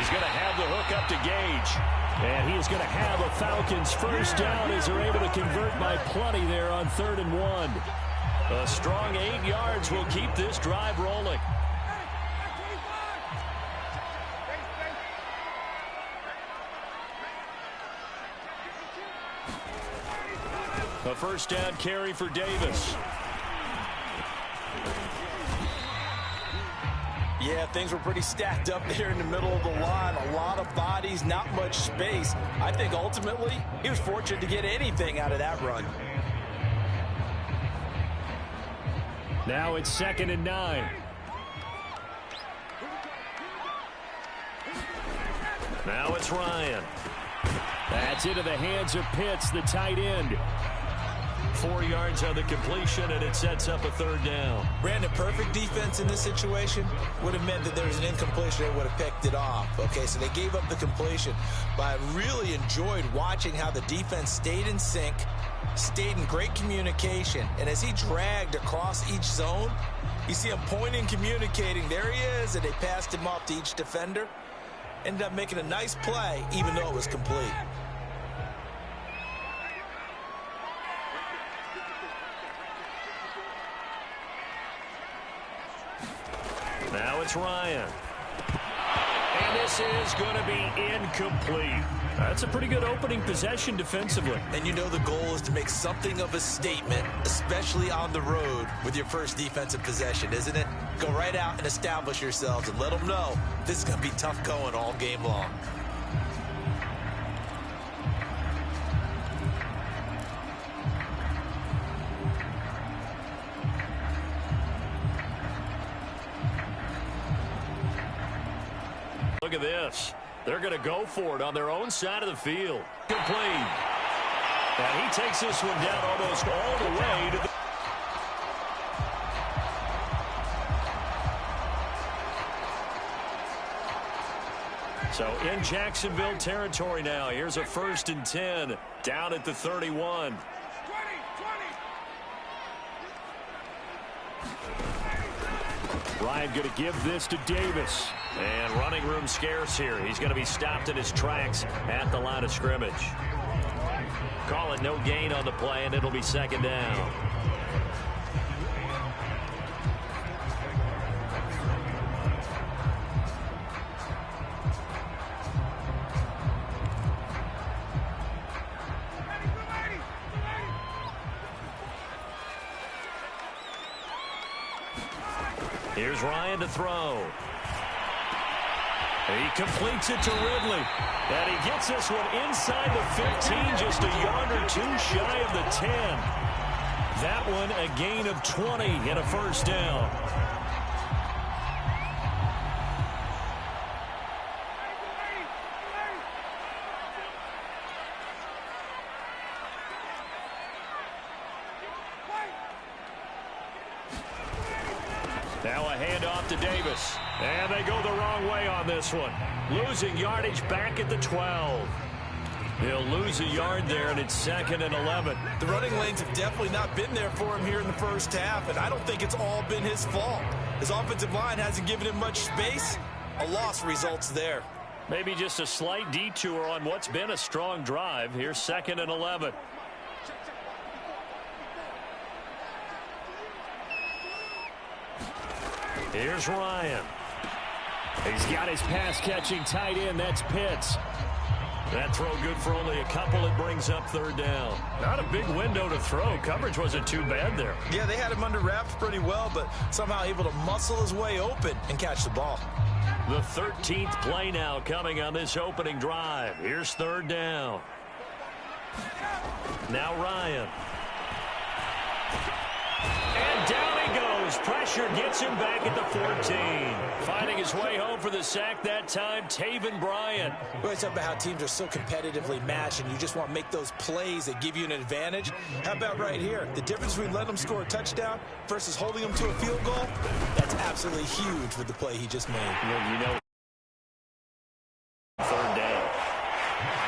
going to have the hook up to Gage. And he is going to have a Falcons first down as they're able to convert by plenty there on 3rd and 1. A strong 8 yards will keep this drive rolling. A first down carry for Davis. Yeah, things were pretty stacked up there in the middle of the line. A lot of bodies, not much space. I think ultimately he was fortunate to get anything out of that run. Now it's 2nd and 9. Now it's Ryan. That's into the hands of Pitts, the tight end. 4 yards on the completion, and it sets up a 3rd down. Brandon, perfect defense in this situation would have meant that there was an incompletion. They would have picked it off. Okay, so they gave up the completion. But I really enjoyed watching how the defense stayed in sync, stayed in great communication. And as he dragged across each zone, you see him pointing, communicating. There he is, and they passed him off to each defender. Ended up making a nice play, even though it was complete. Now it's Ryan. And this is going to be incomplete. That's a pretty good opening possession defensively. And you know the goal is to make something of a statement, especially on the road with your first defensive possession, isn't it? Go right out and establish yourselves and let them know this is going to be tough going all game long. Look at this. They're going to go for it on their own side of the field. Complete. And he takes this one down almost all the way to the... So in Jacksonville territory now. Here's a 1st and 10 down at the 31. Ryan going to give this to Davis. And running room scarce here. He's going to be stopped in his tracks at the line of scrimmage. Call it no gain on the play, and it'll be 2nd down. Here's Ryan to throw. He completes it to Ridley. And he gets this one inside the 15, just a yard or two shy of the 10. That one a gain of 20 and a first down. Now a handoff to Davis. And they go the wrong way on this one. Losing yardage back at the 12. He'll lose a yard there, and it's 2nd and 11. The running lanes have definitely not been there for him here in the first half, and I don't think it's all been his fault. His offensive line hasn't given him much space. A loss results there. Maybe just a slight detour on what's been a strong drive. Here's 2nd and 11. Here's Ryan. He's got his pass-catching tight end. That's Pitts. That throw good for only a couple. It brings up 3rd down. Not a big window to throw. Coverage wasn't too bad there. Yeah, they had him under wraps pretty well, but somehow able to muscle his way open and catch the ball. The 13th play now coming on this opening drive. Here's 3rd down. Now Ryan. And down he goes. Pressure gets him back at the 14. Finding his way home for the sack that time, Taven Bryan. We always talk about how teams are so competitively matched and you just want to make those plays that give you an advantage. How about right here? The difference between letting them score a touchdown versus holding them to a field goal, that's absolutely huge with the play he just made. Well, you know, 3rd down.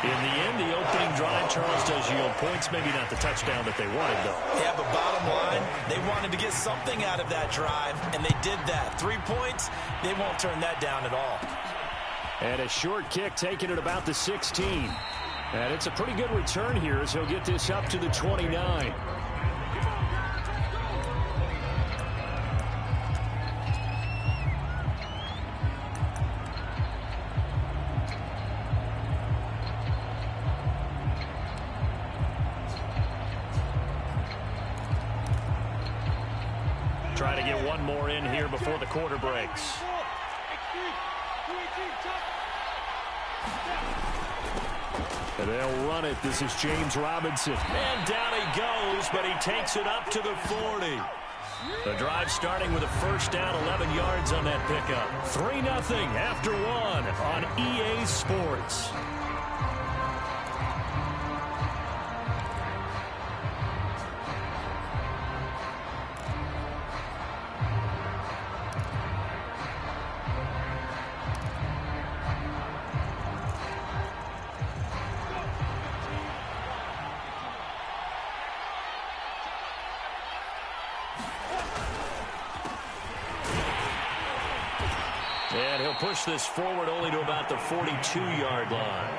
In the end, the opening drive, Charles, does yield points. Maybe not the touchdown that they wanted, though. Yeah, but bottom line, they wanted to get something out of that drive, and they did that. 3 points, they won't turn that down at all. And a short kick taken at about the 16. And it's a pretty good return here as he'll get this up to the 29. Try to get one more in here before the quarter breaks. And they'll run it. This is James Robinson. And down he goes, but he takes it up to the 40. The drive starting with a first down, 11 yards on that pickup. 3-0 after one on EA Sports. And he'll push this forward only to about the 42-yard line.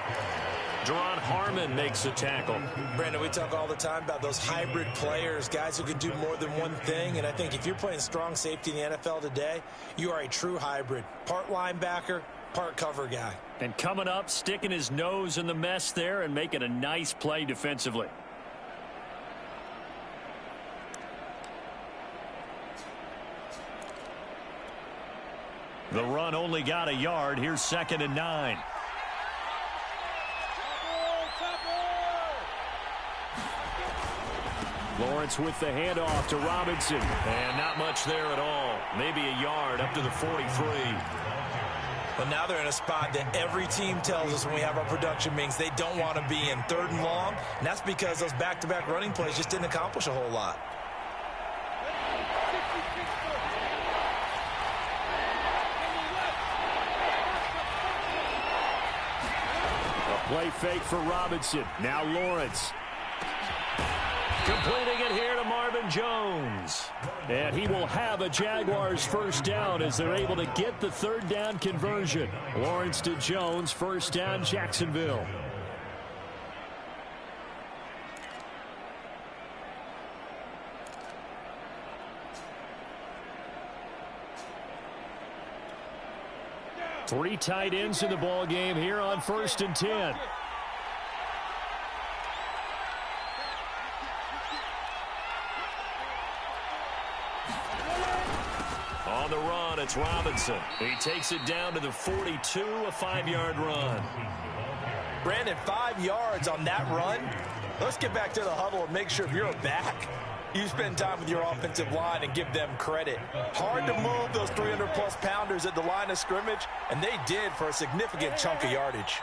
Jerron Harmon makes the tackle. Brandon, we talk all the time about those hybrid players, guys who can do more than one thing. And I think if you're playing strong safety in the NFL today, you are a true hybrid. Part linebacker, part cover guy. And coming up, sticking his nose in the mess there and making a nice play defensively. The run only got a yard. Here's 2nd and 9. Lawrence with the handoff to Robinson. And not much there at all. Maybe a yard up to the 43. Well, now they're in a spot that every team tells us when we have our production meetings they don't want to be in, 3rd and long. And that's because those back-to-back running plays just didn't accomplish a whole lot. Play fake for Robinson. Now Lawrence. Completing it here to Marvin Jones. And he will have a Jaguars first down as they're able to get the 3rd down conversion. Lawrence to Jones, first down, Jacksonville. Three tight ends in the ball game here on 1st and 10. On the run, it's Robinson. He takes it down to the 42, a 5-yard run. Brandon, 5 yards on that run. Let's get back to the huddle and make sure if you're a back, you spend time with your offensive line and give them credit. Hard to move those 300-plus pounders at the line of scrimmage, and they did for a significant chunk of yardage.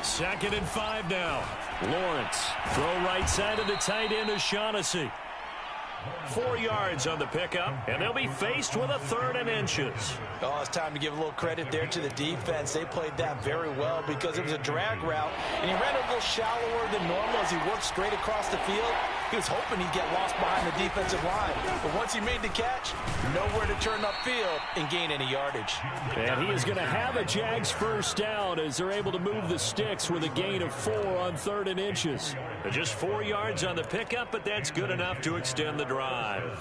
Second and 5 now. Lawrence, throw right side of the tight end O'Shaughnessy. 4 yards on the pickup, and they'll be faced with a 3rd and inches. Oh, it's time to give a little credit there to the defense. They played that very well because it was a drag route, and he ran a little shallower than normal as he worked straight across the field. He was hoping he'd get lost behind the defensive line, but once he made the catch, nowhere to turn upfield and gain any yardage. And he is going to have a Jags first down as they're able to move the sticks with a gain of 4 on 3rd and inches. Just 4 yards on the pickup, but that's good enough to extend the drive.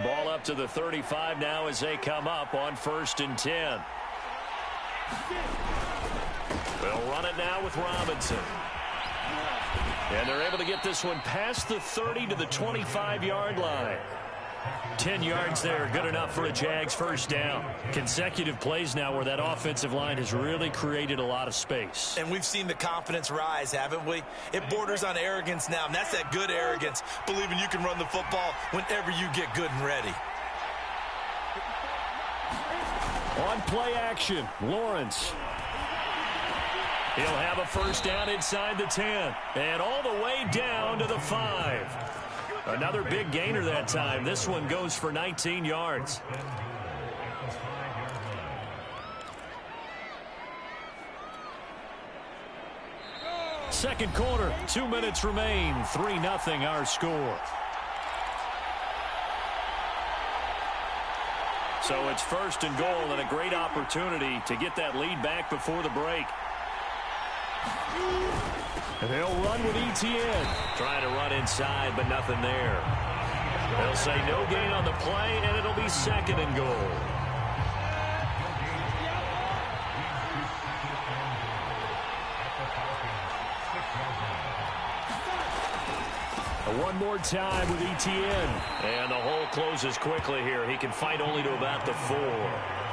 Ball up to the 35 now as they come up on 1st and 10. They'll run it now with Robinson. And they're able to get this one past the 30 to the 25-yard line. 10 yards there, good enough for a Jags first down. Consecutive plays now where that offensive line has really created a lot of space. And we've seen the confidence rise, haven't we? It borders on arrogance now, and that's that good arrogance, believing you can run the football whenever you get good and ready. On play action, Lawrence. He'll have a first down inside the 10, and all the way down to the 5. Another big gainer that time. This one goes for 19 yards. Second quarter, 2 minutes remain. 3-0 our score. So it's 1st and goal and a great opportunity to get that lead back before the break. And they'll run with Etienne. Trying to run inside, but nothing there. They'll say no gain on the play, and it'll be 2nd and goal. One more time with Etienne. And the hole closes quickly here. He can fight only to about the 4.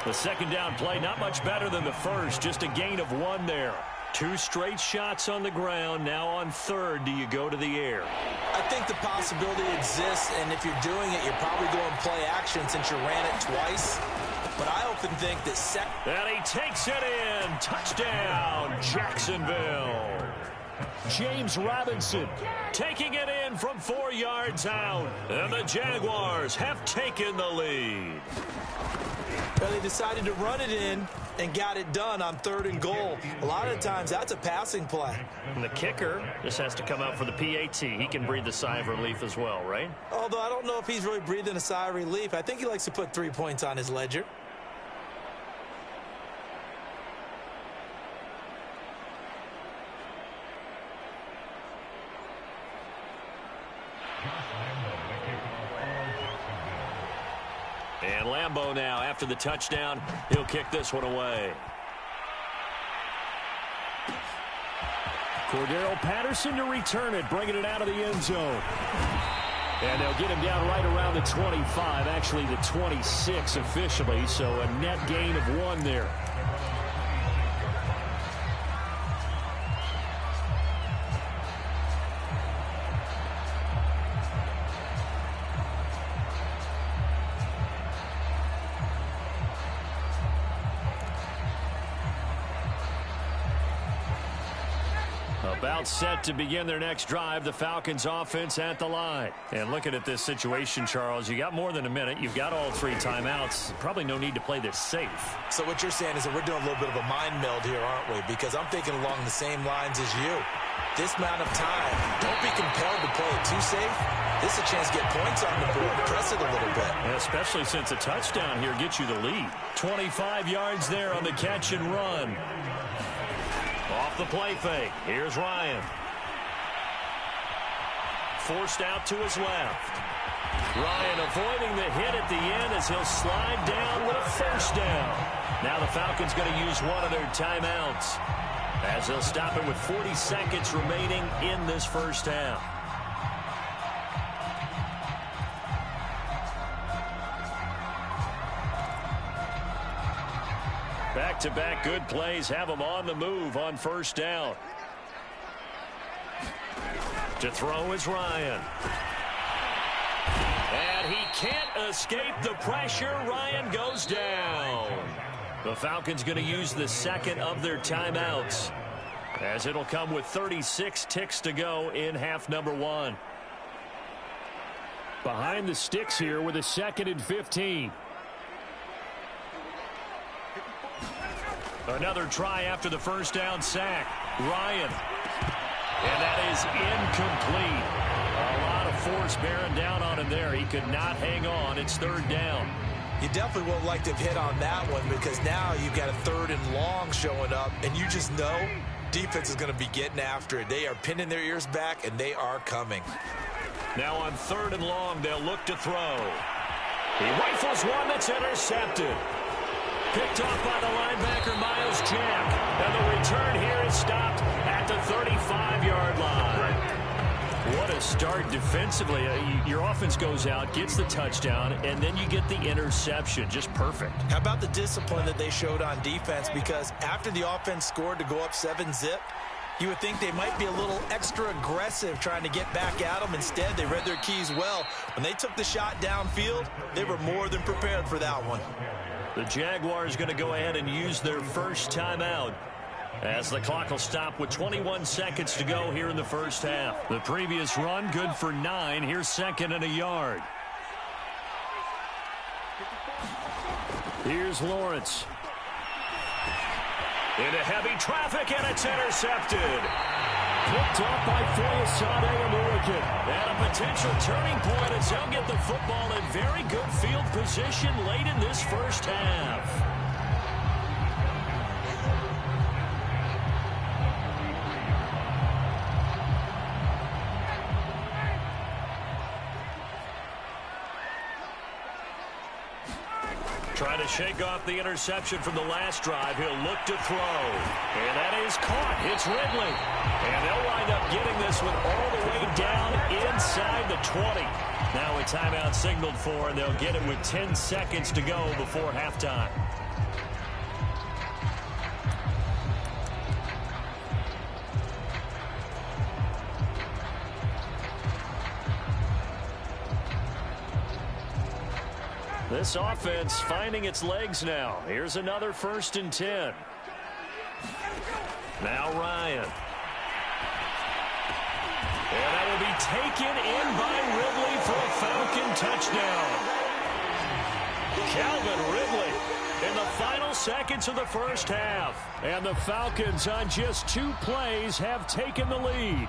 The 2nd down play, not much better than the first. Just a gain of 1 there. 2 straight shots on the ground. Now on 3rd, do you go to the air? I think the possibility exists, and if you're doing it, you're probably going play action since you ran it twice. But I often think that And he takes it in. Touchdown, Jacksonville. James Robinson taking it in from 4 yards out. And the Jaguars have taken the lead. Well, they decided to run it in and got it done on 3rd and goal. A lot of times, that's a passing play. And the kicker just has to come out for the PAT. He can breathe a sigh of relief as well, right? Although I don't know if he's really breathing a sigh of relief. I think he likes to put 3 points on his ledger. And Lambeau now, after the touchdown, he'll kick this one away. Cordero Patterson to return it, bringing it out of the end zone. And they'll get him down right around the 25, actually the 26 officially, so a net gain of 1 there. About set to begin their next drive, the Falcons offense at the line. And looking at this situation, Charles, you got more than a minute. You've got all 3 timeouts. Probably no need to play this safe. So what you're saying is that we're doing a little bit of a mind meld here, aren't we? Because I'm thinking along the same lines as you. This amount of time, don't be compelled to play it too safe. This is a chance to get points on the board. Press it a little bit. Yeah, especially since a touchdown here gets you the lead. 25 yards there on the catch and run. Off the play fake. Here's Ryan. Forced out to his left. Ryan avoiding the hit at the end as he'll slide down with a 1st down. Now the Falcons going to use one of their timeouts as they'll stop it with 40 seconds remaining in this 1st half. Back-to-back good plays have them on the move on 1st down. To throw is Ryan. And he can't escape the pressure. Ryan goes down. The Falcons going to use the 2nd of their timeouts, as it'll come with 36 ticks to go in half number 1. Behind the sticks here with a 2nd and 15. Another try after the 1st down sack. Ryan. And that is incomplete. A lot of force bearing down on him there. He could not hang on. It's 3rd down. You definitely would like to have hit on that one, because now you've got a 3rd and long showing up, and you just know defense is going to be getting after it. They are pinning their ears back, and they are coming. Now on 3rd and long, they'll look to throw. He rifles one that's intercepted. Picked off by the linebacker, Miles Jack. And the return here is stopped at the 35-yard line. What a start defensively. Your offense goes out, gets the touchdown, and then you get the interception. Just perfect. How about the discipline that they showed on defense? Because after the offense scored to go up 7-zip, you would think they might be a little extra aggressive trying to get back at them. Instead, they read their keys well. When they took the shot downfield, they were more than prepared for that one. The Jaguars going to go ahead and use their 1st timeout, as the clock will stop with 21 seconds to go here in the 1st half. The previous run good for 9. Here's 2nd and a yard. Here's Lawrence. Into heavy traffic, and it's intercepted. Picked off by Foyesade American. And a potential turning point as they'll get the football in very good field position late in this first half. Trying to shake off the interception from the last drive. He'll look to throw. And that is caught. It's Ridley. And they'll wind up getting this one all the way down inside the 20. Now a timeout signaled for, and they'll get it with 10 seconds to go before halftime. This offense finding its legs now. Here's another 1st and 10. Now Ryan. And that will be taken in by Ridley for a Falcon touchdown. Calvin Ridley in the final seconds of the first half. And the Falcons on just 2 plays have taken the lead.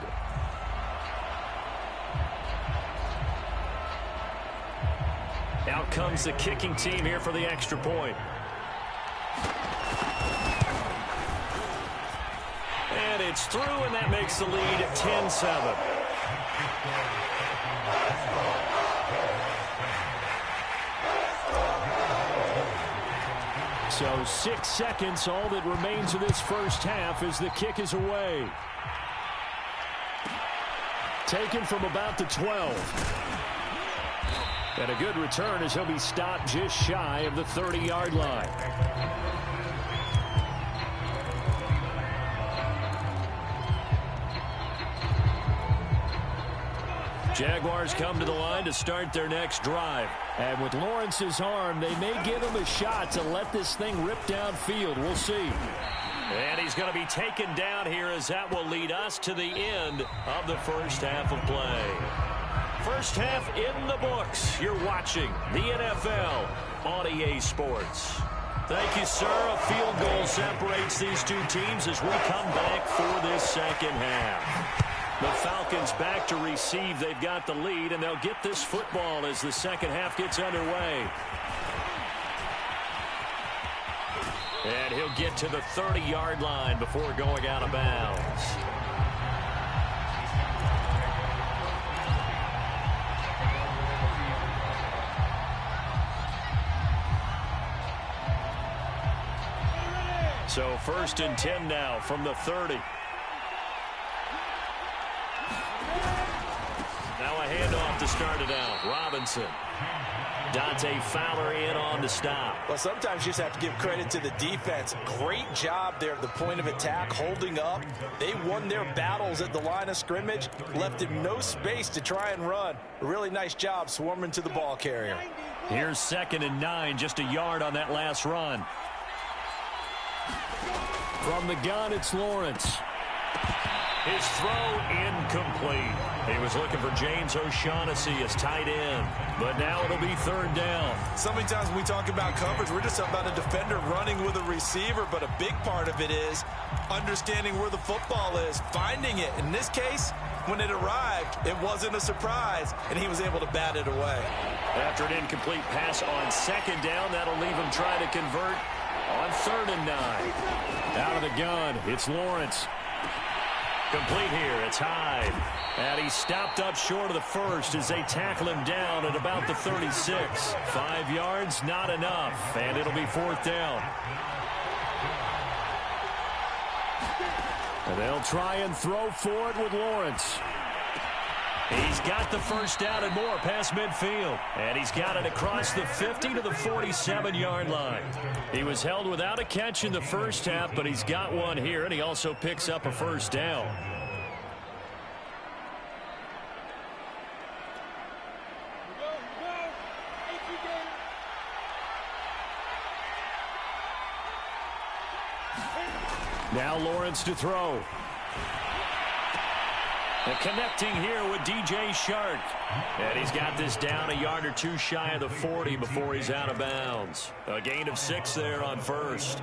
Out comes the kicking team here for the extra point. And it's through, and that makes the lead 10-7. So 6 seconds, all that remains of this first half as the kick is away. Taken from about the 12. And a good return as he'll be stopped just shy of the 30-yard line. Jaguars come to the line to start their next drive. And with Lawrence's arm, they may give him a shot to let this thing rip downfield. We'll see. And he's going to be taken down here as that will lead us to the end of the first half of play. First half in the books. You're watching the NFL on EA Sports. Thank you, sir. A field goal separates these two teams as we come back for this second half. The Falcons back to receive. They've got the lead, and they'll get this football as the second half gets underway. And he'll get to the 30-yard line before going out of bounds. So 1st and 10 now from the 30. Now a handoff to start it out. Robinson. Dante Fowler in on the stop. Well, sometimes you just have to give credit to the defense. Great job there at the point of attack, holding up. They won their battles at the line of scrimmage, left him no space to try and run. A really nice job swarming to the ball carrier. Here's 2nd and 9, just a yard on that last run. From the gun, it's Lawrence. His throw incomplete. He was looking for James O'Shaughnessy as tight end, but now it'll be 3rd down. So many times when we talk about coverage, we're just about a defender running with a receiver, but a big part of it is understanding where the football is, finding it. In this case, when it arrived, it wasn't a surprise, and he was able to bat it away. After an incomplete pass on 2nd down, that'll leave him trying to convert on 3rd and 9. Out of the gun, it's Lawrence. Complete here, it's Hyde. And he's stopped up short of the first as they tackle him down at about the 36. 5 yards, not enough, and it'll be 4th down. And they'll try and throw for it with Lawrence. He's got the first down and more past midfield. And he's got it across the 50 to the 47-yard line. He was held without a catch in the first half, but he's got one here, and he also picks up a first down. Now Lawrence to throw. And connecting here with DJ Shark. And he's got this down a yard or two shy of the 40 before he's out of bounds. A gain of 6 there on first.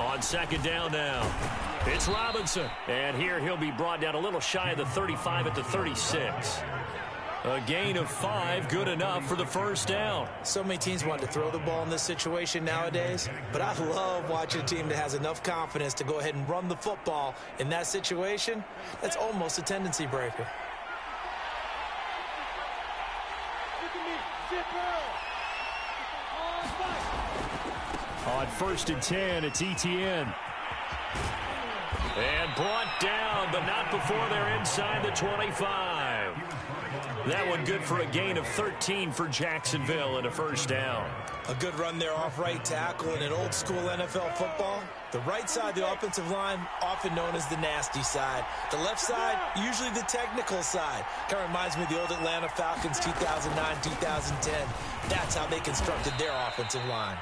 On second down now, it's Robinson. And here he'll be brought down a little shy of the 35 at the 36. A gain of 5, good enough for the first down. So many teams want to throw the ball in this situation nowadays, but I love watching a team that has enough confidence to go ahead and run the football in that situation. That's almost a tendency breaker. On 1st and 10, it's ETN. And brought down, but not before they're inside the 25. That one good for a gain of 13 for Jacksonville and a first down. A good run there off right tackle in an old school NFL football. The right side of the offensive line, often known as the nasty side. The left side, usually the technical side. Kind of reminds me of the old Atlanta Falcons 2009, 2010. That's how they constructed their offensive line.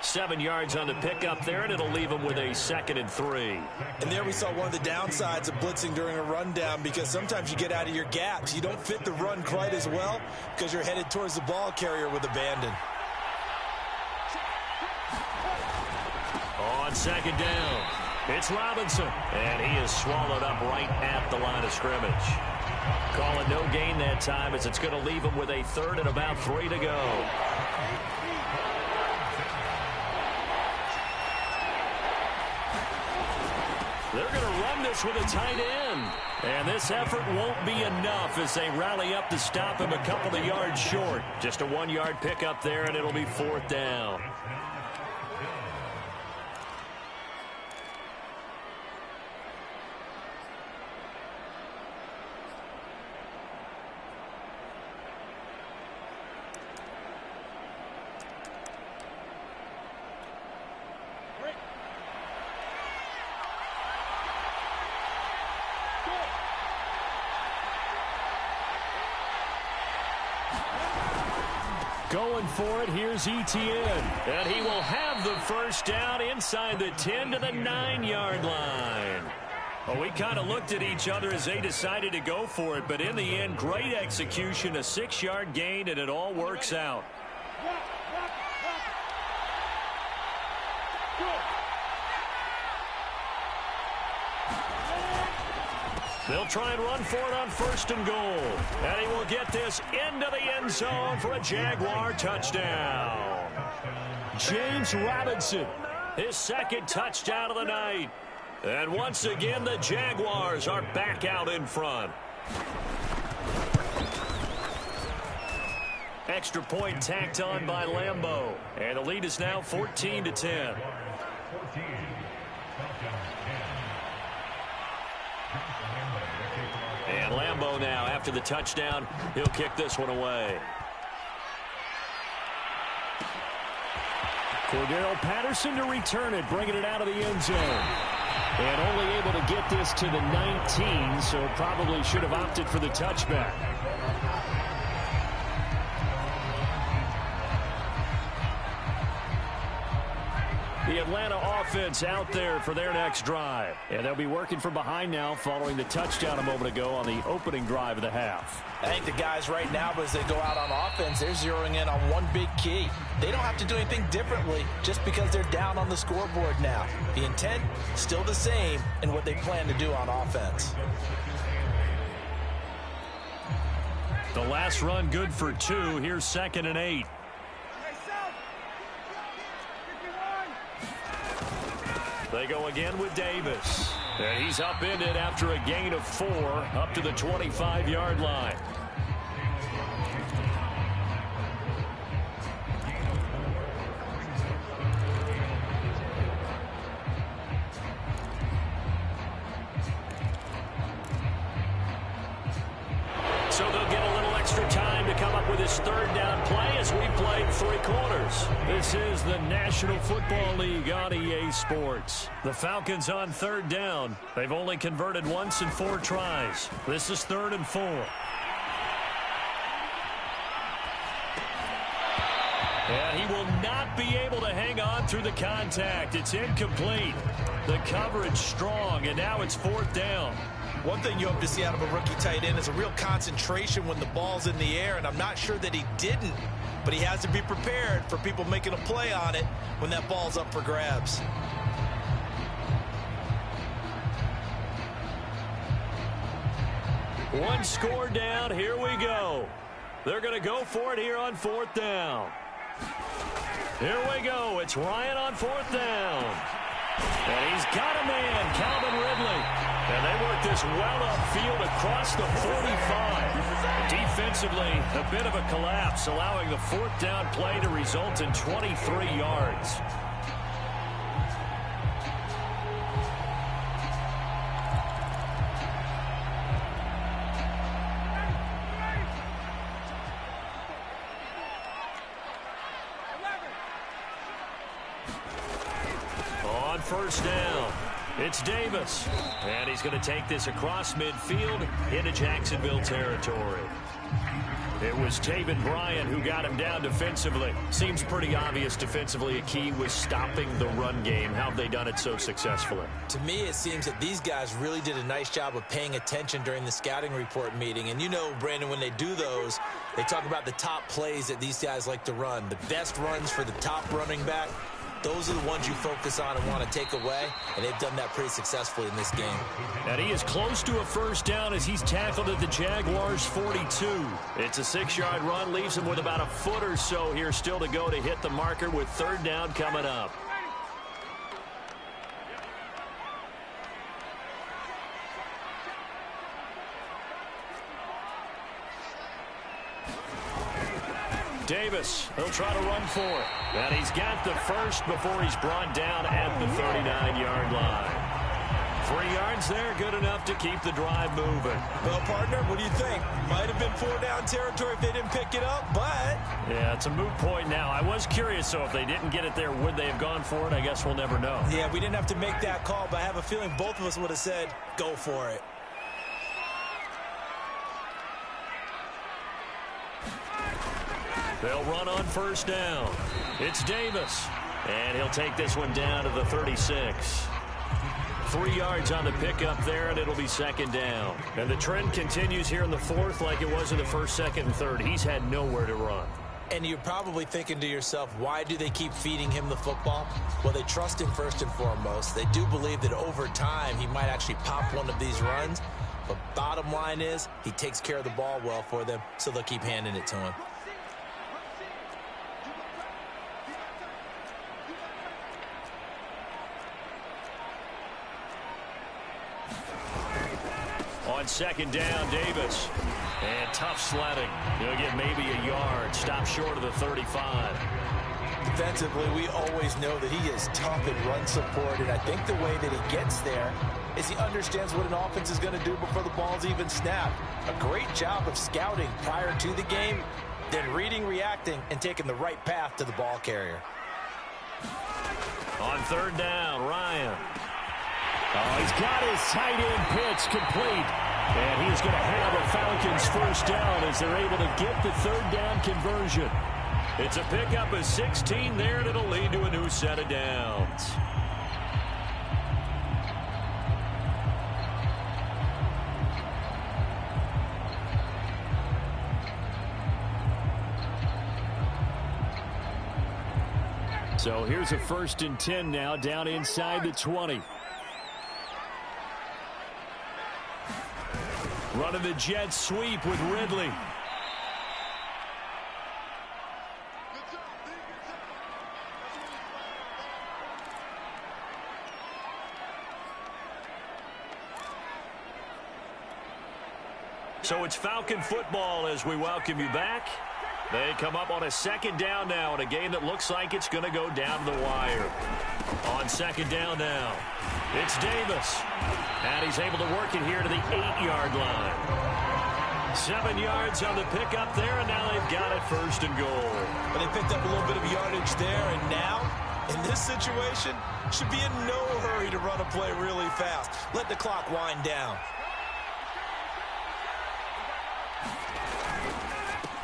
7 yards on the pickup there, and it'll leave them with a 2nd and 3. And there we saw one of the downsides of blitzing during a rundown, because sometimes you get out of your gaps. You don't fit the run quite as well because you're headed towards the ball carrier with abandon. On second down, it's Robinson, and he is swallowed up right at the line of scrimmage. Calling no gain that time, as it's going to leave him with a 3rd and about 3 to go. They're going to run this with a tight end. And this effort won't be enough as they rally up to stop him a couple of yards short. Just a 1-yard pickup there, and it'll be 4th down. Going for it, here's ETN. And he will have the first down inside the 10 to the 9-yard line. Well, we kind of looked at each other as they decided to go for it, but in the end, great execution, a 6-yard gain, and it all works out. They'll try and run for it on 1st and goal. And he will get this into the end zone for a Jaguar touchdown. James Robinson, his 2nd touchdown of the night. And once again, the Jaguars are back out in front. Extra point tacked on by Lambeau. And the lead is now 14-10. And Lambeau now, after the touchdown, he'll kick this one away. Cordero Patterson to return it, bringing it out of the end zone. And only able to get this to the 19, so probably should have opted for the touchback. The Atlanta offense out there for their next drive. And they'll be working from behind now following the touchdown a moment ago on the opening drive of the half. I think the guys right now, as they go out on offense, they're zeroing in on one big key. They don't have to do anything differently just because they're down on the scoreboard now. The intent, still the same in what they plan to do on offense. The last run good for 2. Here's 2nd and 8. They go again with Davis. And he's upended after a gain of 4 up to the 25-yard line. So they'll get a little extra time to come up with his 3rd down play as we played 3 quarters. This is the National Football League on EA Sports. The Falcons on 3rd down. They've only converted once in 4 tries. This is 3rd and 4. And he will not be able to hang on through the contact. It's incomplete. The coverage strong, and now it's 4th down. One thing you hope to see out of a rookie tight end is a real concentration when the ball's in the air, and I'm not sure that he didn't, but he has to be prepared for people making a play on it when that ball's up for grabs. One score down. Here we go. They're going to go for it here on 4th down. Here we go. It's Ryan on 4th down. And he's got a man, Calvin Ridley. And they work this well upfield across the 45. Defensively, a bit of a collapse, allowing the 4th down play to result in 23 yards. On 1st down, it's Davis. And he's going to take this across midfield into Jacksonville territory. It was Taven Bryan who got him down defensively. Seems pretty obvious defensively a key was stopping the run game. How have they done it so successfully? To me, it seems that these guys really did a nice job of paying attention during the scouting report meeting. And you know, Brandon, when they do those, they talk about the top plays that these guys like to run. The best runs for the top running back. Those are the ones you focus on and want to take away, and they've done that pretty successfully in this game. And he is close to a 1st down as he's tackled at the Jaguars' 42. It's a 6-yard run, leaves him with about a foot or so here still to go to hit the marker with 3rd down coming up. Davis, he'll try to run for it. And he's got the first before he's brought down at the 39-yard line. 3 yards there, good enough to keep the drive moving. Well, partner, what do you think? Might have been 4-down territory if they didn't pick it up, but... Yeah, it's a moot point now. I was curious, so if they didn't get it there, would they have gone for it? I guess we'll never know. Yeah, we didn't have to make that call, but I have a feeling both of us would have said, go for it. They'll run on 1st down. It's Davis. And he'll take this one down to the 36. 3 yards on the pickup there, and it'll be 2nd down. And the trend continues here in the 4th like it was in the 1st, 2nd, and 3rd. He's had nowhere to run. And you're probably thinking to yourself, why do they keep feeding him the football? Well, they trust him first and foremost. They do believe that over time he might actually pop one of these runs. But bottom line is, he takes care of the ball well for them, so they'll keep handing it to him. On 2nd down, Davis. And tough sledding. He'll get maybe a yard. Stop short of the 35. Defensively, we always know that he is tough in run support, and I think the way that he gets there is he understands what an offense is going to do before the ball's even snapped. A great job of scouting prior to the game, then reading, reacting, and taking the right path to the ball carrier. On 3rd down, Ryan. Oh, he's got his tight end pitch complete. And he's going to have a Falcons 1st down as they're able to get the 3rd down conversion. It's a pickup of 16 there, and it'll lead to a new set of downs. So here's a 1st and 10 now down inside the 20. Running the jet sweep with Ridley. So it's Falcon football as we welcome you back. They come up on a 2nd down now in a game that looks like it's going to go down the wire. On 2nd down now, it's Davis. And he's able to work it here to the 8-yard line. 7 yards on the pickup there, and now they've got it 1st and goal. But they picked up a little bit of yardage there, and now, in this situation, should be in no hurry to run a play really fast. Let the clock wind down.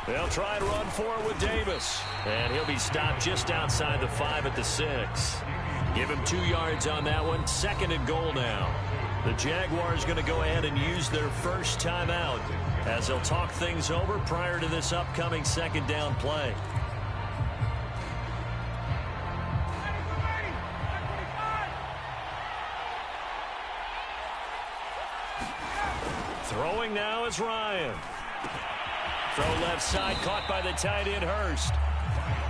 They'll try and run for it with Davis. And he'll be stopped just outside the 5 at the 6. Give him 2 yards on that one. 2nd and goal now. The Jaguars going to go ahead and use their first timeout as they'll talk things over prior to this upcoming second down play. Throwing now is Ryan. Throw left side, caught by the tight end Hurst.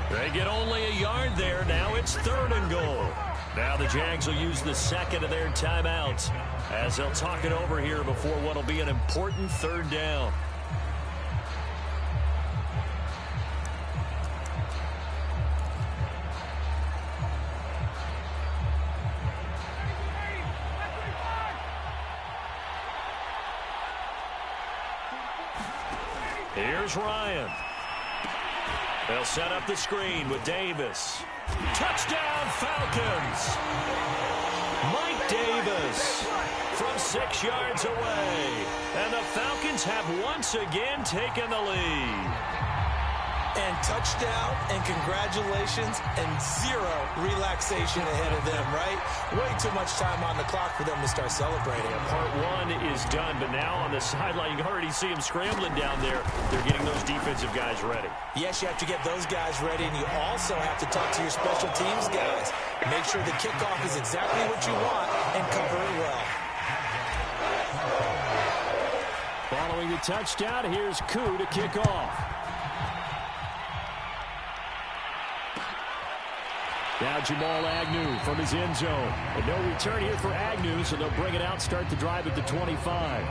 They get only a yard there. Now it's 3rd and goal. Now the Jags will use the second of their timeouts as they'll talk it over here before what will be an important 3rd down. Here's Ryan. They'll set up the screen with Davis. Touchdown, Falcons! Mike Davis from 6 yards away. And the Falcons have once again taken the lead. And touchdown and congratulations and zero relaxation ahead of them, right? Way too much time on the clock for them to start celebrating. Yeah, part 1 is done, but now on the sideline, you already see them scrambling down there. They're getting those defensive guys ready. Yes, you have to get those guys ready, and you also have to talk to your special teams guys. Make sure the kickoff is exactly what you want and cover it well. Following the touchdown, here's Koo to kick off. Now Jamal Agnew from his end zone. And no return here for Agnew, so they'll bring it out, start the drive at the 25.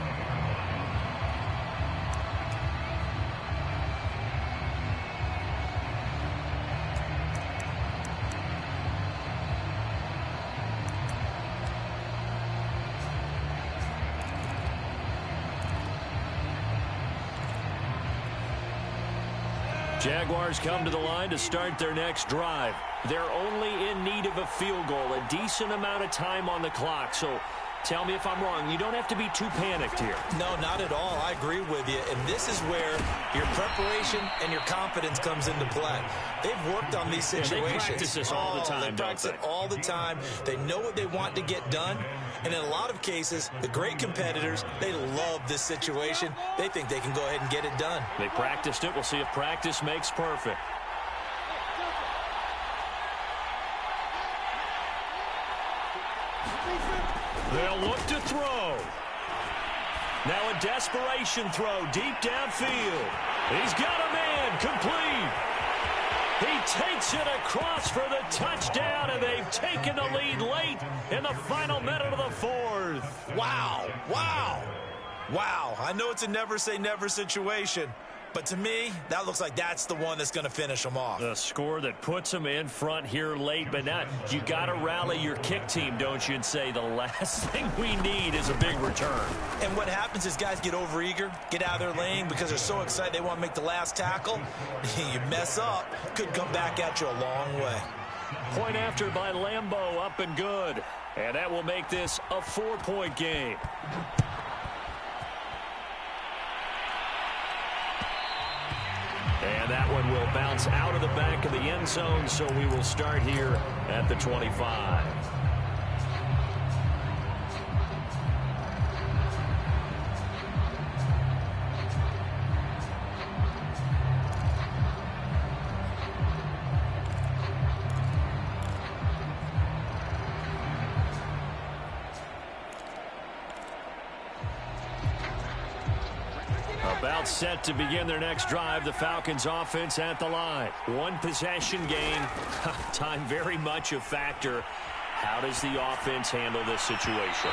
Jaguars come to the line to start their next drive. They're only in need of a field goal, a decent amount of time on the clock. So tell me if I'm wrong. You don't have to be too panicked here. No, not at all. I agree with you. And this is where your preparation and your confidence comes into play. They've worked on these situations. They practice this all the time, They practice it all the time. They know what they want to get done. And in a lot of cases, the great competitors, they love this situation. They think they can go ahead and get it done. They practiced it. We'll see if practice makes perfect. They'll look to throw. Now a desperation throw deep downfield. He's got a man complete. He takes it across for the touchdown, and they've taken the lead late in the final minute of the 4th. Wow, wow, wow. I know it's a never-say-never situation, but to me, that looks like that's the one that's going to finish them off. The score that puts them in front here late, but now you got to rally your kick team, don't you, and say the last thing we need is a big return. And what happens is guys get overeager, get out of their lane because they're so excited they want to make the last tackle. You mess up, could come back at you a long way. Point after by Lambeau, up and good. And that will make this a 4-point game. And that one will bounce out of the back of the end zone, so we will start here at the 25. About set to begin their next drive. The Falcons offense at the line. One possession game. Time very much a factor. How does the offense handle this situation?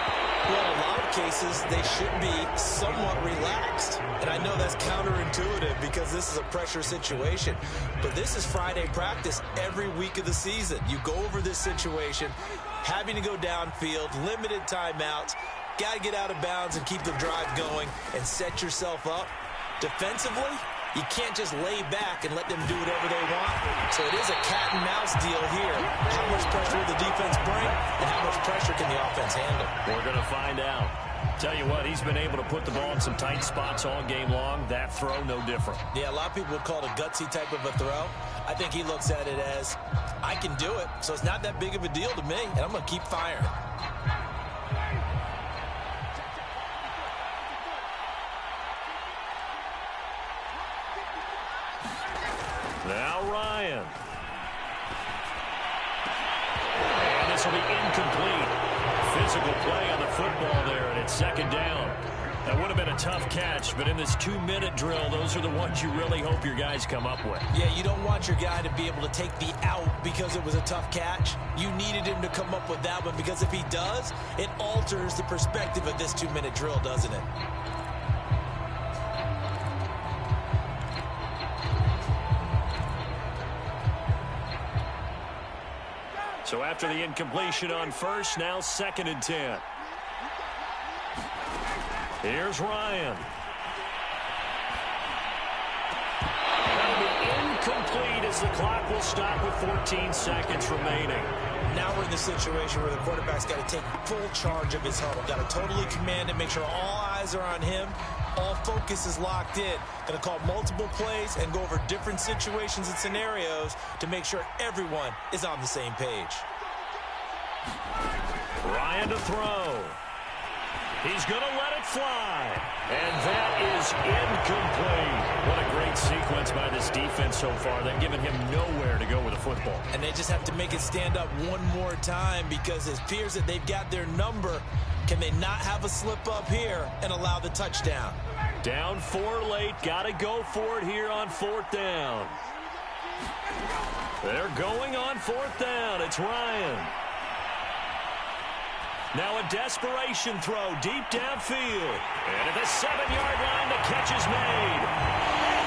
Well, in a lot of cases, they should be somewhat relaxed. And I know that's counterintuitive because this is a pressure situation. But this is Friday practice every week of the season. You go over this situation, having to go downfield, limited timeouts. Got to get out of bounds and keep the drive going and set yourself up. Defensively, you can't just lay back and let them do whatever they want. So it is a cat and mouse deal here. How much pressure will the defense bring and how much pressure can the offense handle? We're going to find out. Tell you what, he's been able to put the ball in some tight spots all game long. That throw, no different. Yeah, a lot of people would call it a gutsy type of a throw. I think he looks at it as, I can do it, so it's not that big of a deal to me, and I'm going to keep firing. Now Ryan. And this will be incomplete. Physical play on the football there, and it's second down. That would have been a tough catch, but in this 2-minute drill, those are the ones you really hope your guys come up with. Yeah, you don't want your guy to be able to take the out because it was a tough catch. You needed him to come up with that one, because if he does, it alters the perspective of this 2-minute drill, doesn't it? So after the incompletion on first, now 2nd and 10. Here's Ryan. That'll be incomplete as the clock will stop with 14 seconds remaining. Now we're in the situation where the quarterback's got to take full charge of his huddle. Got to totally command it, make sure all eyes are on him. All focus is locked in. Going to call multiple plays and go over different situations and scenarios to make sure everyone is on the same page. Ryan to throw. He's going to let it fly. And that is incomplete. What a great sequence by this defense so far. They've given him nowhere to go with the football. And they just have to make it stand up one more time, because it appears that they've got their number. Can they not have a slip up here and allow the touchdown? Down 4 late. Got to go for it here on 4th down. They're going on 4th down. It's Ryan. Now a desperation throw deep downfield. And at the 7-yard line, the catch is made.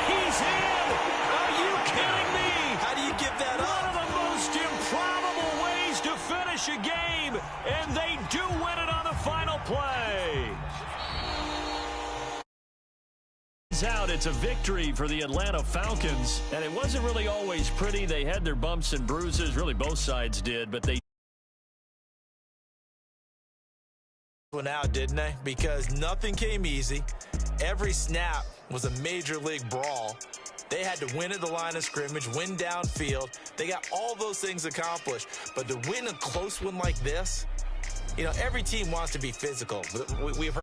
He's in! Are you kidding me? How do you give that up? One of the most improbable ways to finish a game, and they do win it on the final play. Out, it's a victory for the Atlanta Falcons, and it wasn't really always pretty. They had their bumps and bruises, really both sides did, but they one out, didn't they? Because nothing came easy. Every snap was a major league brawl. They had to win at the line of scrimmage, win downfield. They got all those things accomplished. But to win a close one like this, you know, every team wants to be physical. We've heard